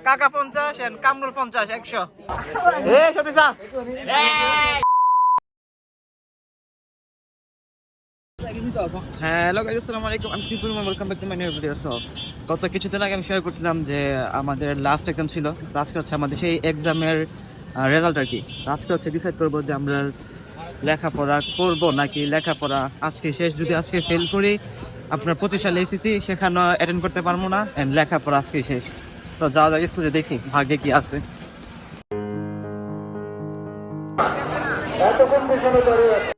কাকা 50 and Kamrul 50 100 Sabita hello guys, আসসালামু আলাইকুম। আমি Tripura, welcome back to my new video. So গত কিছুদিন আগে আমি শেয়ার করছিলাম যে আমাদের লাস্ট এক্সাম ছিল। আজকে হচ্ছে আমাদের সেই এক্সামের রেজাল্ট আর কি। আজকে হচ্ছে ডিসাইড করবো যে আমরা লেখাপড়া করব নাকি লেখাপড়া আজকে শেষ। যদি আজকে ফেল করি, আপনার 25 সালে এসেছি, সেখানে অ্যাটেন্ড করতে পারবো না, এন্ড লেখাপড়া আজকে শেষ। তো যাওয়া যাক স্কুলে, দেখি ভাগ্যে কি আছে।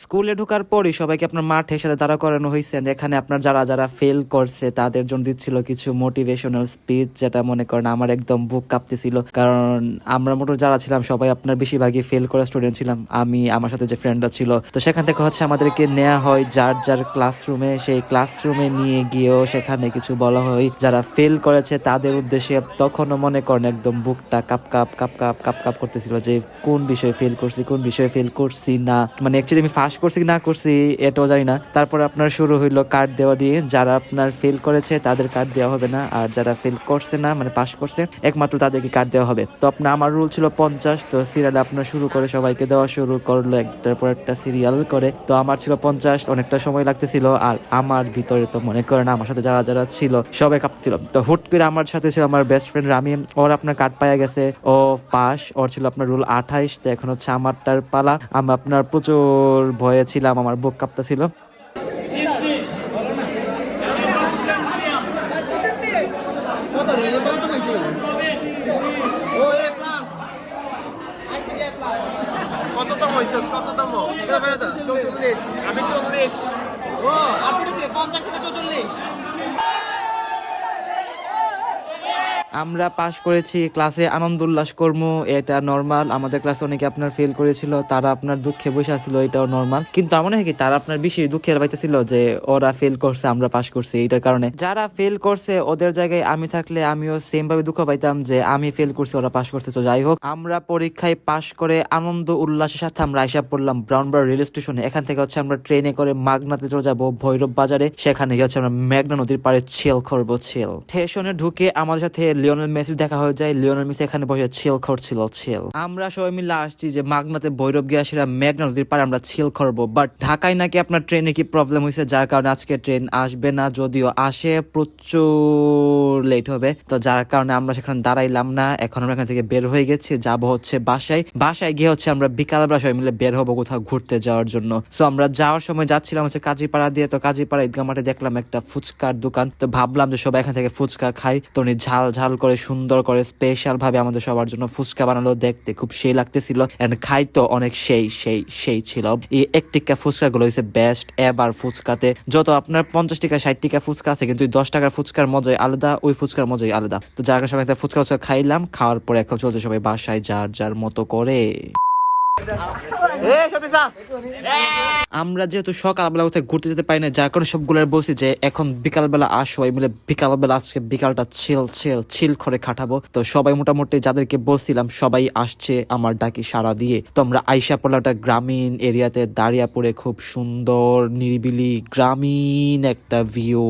স্কুলে ঢোকার পরই সবাইকে আপনার মাঠের সাথে দাঁড়া করানো হয়েছে। এখানে আপনার যারা যারা ফেল করছে তাদের জন্য দিচ্ছিল কিছু মোটিভেশনাল স্পিচ, যেটা মনে করেন আমার একদম বুক কাঁপতেছিল। কারণ আমরা মোটর যারা ছিলাম সবাই আপনার বেশিরভাগই ফেল করা স্টুডেন্ট ছিলাম। আমি, আমার সাথে যে ফ্রেন্ডরা ছিল, তো সেখান থেকে হচ্ছে আমাদেরকে নেওয়া হয় যার যার ক্লাসরুমে। সেই ক্লাসরুমে নিয়ে গিয়েও সেখানে কিছু বলা হয় যারা ফেল করেছে তাদের উদ্দেশ্যে। তখনও মনে করেন একদম বুকটা cup cup cup cup cup cup করতেছিল যে কোন বিষয়ে ফেল করছি, কোন বিষয়ে ফেল করছি না। মানে অ্যাকচুয়ালি আমি ফার্স্ট করছি না করছি এটাও জানি না। তারপর আপনার শুরু হইলো কার্ড দেওয়া দিয়ে। যারা আপনার ফেল করেছে তাদের কার্ড দেওয়া হবে না, আর যারা ফেল করছে না মানে পাস করছে একমাত্র তাদেরকে কার্ড দেওয়া হবে। তো আপনার আমার রুল ছিল 50, তো সিরিয়ালে আপনার শুরু করে সবাইকে দেওয়া শুরু করলো একটার পর একটা সিরিয়াল করে। তো আমার ছিল 50, অনেকটা সময় লাগতেছিল। আর আমার ভিতরে তো মনে করেন আমার সাথে যারা যারা ছিল সবাই কাঁপছিল। তো হুট করে আমার সাথে ছিল আমার বেস্ট ফ্রেন্ড রামি, ওর আপনার কার্ড পাওয়া গেছে, ও পাস। ওর ছিল আপনার রুল 28, তো এখন হচ্ছে আমারটার পালা। আমি আপনার প্রচুর ভয়ে ছিলাম, আমার বুক কাঁপতে ছিল। কততম হইছস? কততম? 44। আমি 40। ও আর 50 থেকে 44। আমরা পাস করেছি, ক্লাসে আনন্দ উল্লাস কর্ম, এটা নর্মাল। আমাদের ক্লাসে অনেকে আপনার ফেল করেছিল, তারা আপনার দুঃখে বসে আসছিল, এটাও নর্মাল। কিন্তু আমার মনে হয় কি তারা আপনার বেশি দুঃখের পাইতেছিল যে ওরা ফেল করছে আমরা পাস করছি, এটার কারণে। যারা ফেল করছে ওদের জায়গায় আমি থাকলে আমিও সেম ভাবে দুঃখ পাইতাম যে আমি ফেল করছি ওরা পাস করছে। তো যাই হোক, আমরা পরীক্ষায় পাস করে আনন্দ উল্লাসের সাথে আমরা আইসা পড়লাম ব্রাউনবাড়ি রেল স্টেশনে। এখান থেকে হচ্ছে আমরা ট্রেনে করে মাগনাতে চলে যাবো ভৈরব বাজারে। সেখানে হচ্ছে আমরা মেঘনা নদীর পাড়ে চিল করবো। চিল স্টেশনে ঢুকে আমাদের সাথে লিওনেল মেসি দেখা হয়ে যায়। লিওনেল মেসি এখানে বসে চিল করছিল। চিল আমরা সবাই মিলে আসছি যে মাগনাতে ভৈরব গিয়ে আসিরা মেঘনা নদীর পাড়ে আমরা চিল করবো। বাট ঢাকায় নাকি আপনার ট্রেনে কি প্রবলেম হয়েছে, যার কারণে আজকে ট্রেন আসবে না। যদিও আসে, প্রচুর লেট হবে। তো যার কারণে আমরা সেখানে দাঁড়াইলাম না। এখন আমরা এখান থেকে বের হয়ে গেছি, যাবো হচ্ছে বাসায়। বাসায় গিয়ে হচ্ছে আমরা বিকালবেলা সবাই মিলে বের হবো কোথাও ঘুরতে যাওয়ার জন্য। তো আমরা যাওয়ার সময় যাচ্ছিলাম হচ্ছে কাজীপাড়া দিয়ে। তো কাজীপাড়া ঈদগাহ মাঠে দেখলাম একটা ফুচকার দোকান। তো ভাবলাম যে সবাই এখান থেকে ফুচকা খাই। তো উনি ঝাল ঝাল করে সুন্দর করে স্পেশাল ভাবে আমাদের সবার জন্য ফুচকা বানালো। দেখতে খুব সেই লাগতেছিল, এন্ড খাইতো অনেক সেই সেই সেই ছিল। এই 1 টিকা ফুচকা গুলো হচ্ছে বেস্ট এবার ফুচকাতে। যত আপনার 50 টাকা 60 টাকা ফুচকা আছে, কিন্তু 10 টাকার ফুচকার মজাই আলাদা, ওই ফুচকার মজাই আলাদা। তো যার কারণে সবাই ফুচকা খাইলাম। খাওয়ার পরে এখন চলছে সবাই বাসায় যার যার মতো করে। আমরা যেহেতু সকালবেলা কোথায় ঘুরতে যেতে পারি না, যার কারণে সবগুলো বলছি যে এখন বিকালবেলা আসো, এই মিলে বিকালবেলা আজকে বিকালটা চিল করে কাটাবো। তো সবাই মোটামুটি যাদেরকে বলছিলাম সবাই আসছে আমার ডাকি সাড়া দিয়ে। তো আমরা আইসা পড়লাম একটা গ্রামীণ এরিয়াতে। দাঁড়িয়াপুরে খুব সুন্দর নিরিবিলি গ্রামীণ একটা ভিউ।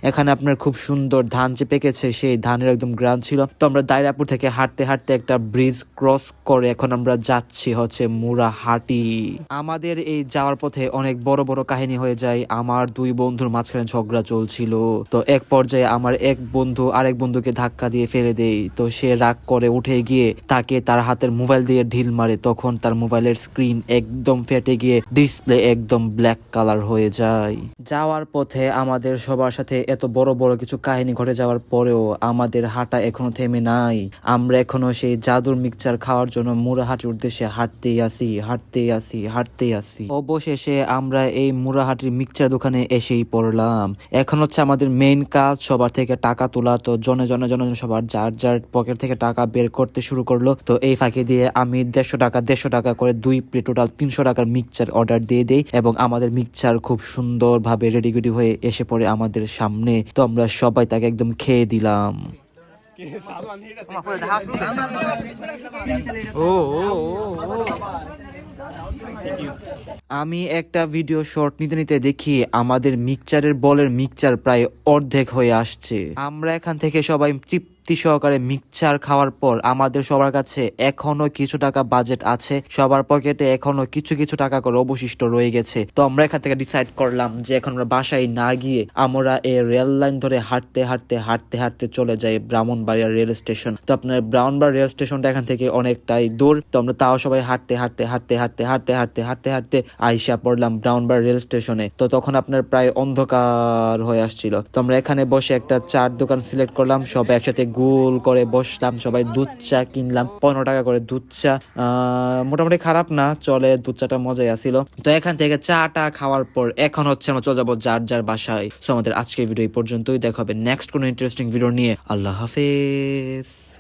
এখানে আপনার খুব সুন্দর ধান যে পেকেছে, সেই ধানের একদম গ্রাম ছিল। তো আমরা দাঁড়িয়াপুর থেকে হাঁটতে হাঁটতে একটা ব্রিজ ক্রস করে এখন আমরা যাচ্ছি হচ্ছে মুরাহাটি। আমাদের এই যাওয়ার পথে অনেক বড় বড় কাহিনী হয়ে যায়। আমার 2 বন্ধুর মাঝখানে ঝগড়া চলছিল। তো এক পর্যায়ে আমার এক বন্ধু আরেক বন্ধুকে ধাক্কা দিয়ে ফেলে দেয়। তো সে রাগ করে উঠে গিয়ে তাকে তার হাতের মোবাইল দিয়ে ঢিল মারে। তখন তার মোবাইলের স্ক্রিন একদম ফেটে গিয়ে ডিসপ্লে একদম ব্ল্যাক কালার হয়ে যায়। যাওয়ার পথে আমাদের সবার সাথে এত বড় বড় কিছু কাহিনী ঘটে যাওয়ার পরেও আমাদের হাঁটা এখনো থেমে নাই। আমরা এখনো সেই জাদুর মিক্সচার খাওয়ার জন্য মুরাহাটির উদ্দেশ্যে হাঁটতেই আসি। অবশেষে আমরা এই মুরাহাটির মিক্সচার দোকানে এসেই পড়লাম। এখন হচ্ছে আমাদের মেইন কাজ সবার থেকে টাকা তোলা। তো জনে সবার যার যার পকেট থেকে টাকা বের করতে শুরু করলো। তো এই ফাঁকি দিয়ে আমি 150 টাকা করে 2 প্লেট টোটাল 300 টাকার মিক্সচার অর্ডার দিয়ে দেই, এবং আমাদের মিক্সচার খুব সুন্দর ভাবে রেডি হয়ে এসে পড়ে আমাদের সামনে। তো আমরা সবাই তাকে একদম খেয়ে দিলাম। আমি একটা ভিডিও শর্ট নিতে নিতে দেখি আমাদের মিক্সচারের বলের মিক্সচার প্রায় অর্ধেক হয়ে আসছে। আমরা এখান থেকে সবাই তৃপ্তি সহকারে মিক্সচার খাওয়ার পর আমাদের সবার কাছে এখনো কিছু টাকা বাজেট আছে, সবার পকেটে এখনো কিছু কিছু টাকা করে অবশিষ্ট রয়ে গেছে। তো আমরা এখান থেকে ডিসাইড করলাম যে এখন আমরা বাসায় না গিয়ে আমরা এই রেল লাইন ধরে হাঁটতে হাঁটতে হাঁটতে হাঁটতে চলে যাই ব্রাহ্মণবাড়িয়া রেল স্টেশন। তো আপনার ব্রাহ্মণবাড়িয়া রেল স্টেশনটা এখান থেকে অনেকটাই দূর। তো আমরা তাও সবাই হাঁটতে হাঁটতে হাঁটতে হাঁটতে হাঁটতে হাঁটতে হাঁটতে হাঁটতে আইসা পড়লাম ব্রাহ্মণবাড়িয়া রেল স্টেশনে। তো তখন আপনার প্রায় অন্ধকার হয়ে আসছিল। তো আমরা এখানে বসে একটা চার দোকান সিলেক্ট করলাম, সবাই একসাথে গোল করে বসলাম, সবাই দুধ চা কিনলাম, 15 টাকা করে দুধ চা। মোটামুটি খারাপ না, চলে, দুধ চাটা মজাই আসিল। তো এখান থেকে চাটা খাওয়ার পর এখন হচ্ছে আমরা চলে যাবো যার যার বাসায়। সো আমাদের আজকের ভিডিও এই পর্যন্তই, দেখা হবে নেক্সট কোনো ইন্টারেস্টিং ভিডিও নিয়ে। আল্লাহ হাফেজ।